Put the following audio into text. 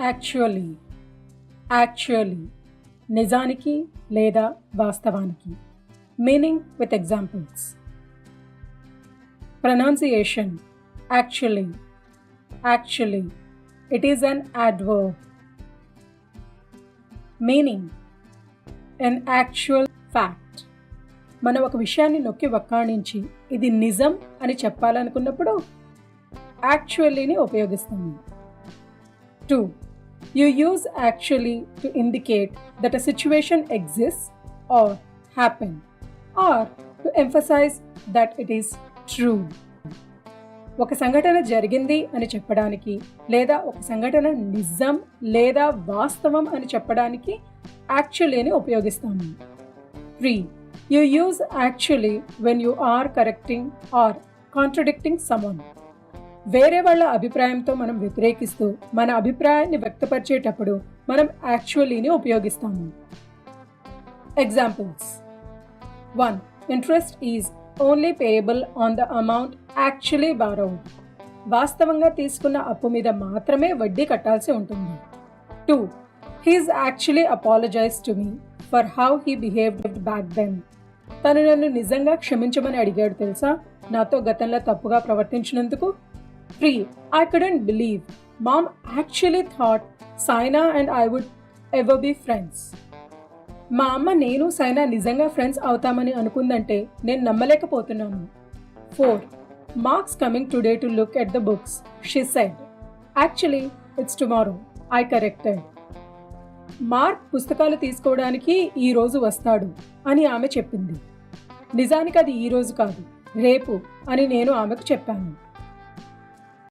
Actually, actually, నిజానికి లేదా వాస్తవానికి. Meaning with examples. Pronunciation actually, actually, it is an adverb. Meaning an actual fact. మనం ఒక విషయాన్ని నొక్కి వక్కాణించి ఇది నిజం అని చెప్పాలనుకున్నప్పుడు యాక్చువల్లీని ఉపయోగిస్తాము. 2. You use actually to indicate that a situation exists or happened, or to emphasize that it is true. ఒక సంఘటన జరిగింది అని చెప్పడానికి లేదా ఒక సంఘటన నిజం లేదా వాస్తవం అని చెప్పడానికి యాక్చువల్లీని ఉపయోగిస్తాము. 3. You use actually when you are correcting or contradicting someone. వేరే వాళ్ళ అభిప్రాయంతో మనం వ్యతిరేకిస్తూ మన అభిప్రాయాన్ని వ్యక్తపరిచేటప్పుడు మనం యాక్చువల్లీని ఉపయోగిస్తాము. Examples. 1. Interest is only payable on the amount actually borrowed. వాస్తవంగా తీసుకున్న అప్పు మీద మాత్రమే వడ్డీ కట్టాల్సి ఉంటుంది. 2. He is actually apologized to me for how he behaved back then. తను నన్ను నిజంగా క్షమించమని అడిగాడు తెలుసా, నాతో గతంలో తప్పుగా ప్రవర్తించినందుకు. 3. I couldn't believe mom actually thought Saina and I would ever be friends. మా అమ్మ నేను సైనా నిజంగా ఫ్రెండ్స్ అవుతామని అనుకుందంటే నేను నమ్మలేకపోతున్నాను. 4. Mark's coming today to look at the books, she said. Actually, it's tomorrow, I corrected. Mark పుస్తకాలు తీసుకోవడానికి ఈ రోజు వస్తాడు అని ఆమె చెప్పింది. నిజానికి అది ఈ రోజు కాదు, రేపు అని నేను ఆమెకు చెప్పాను.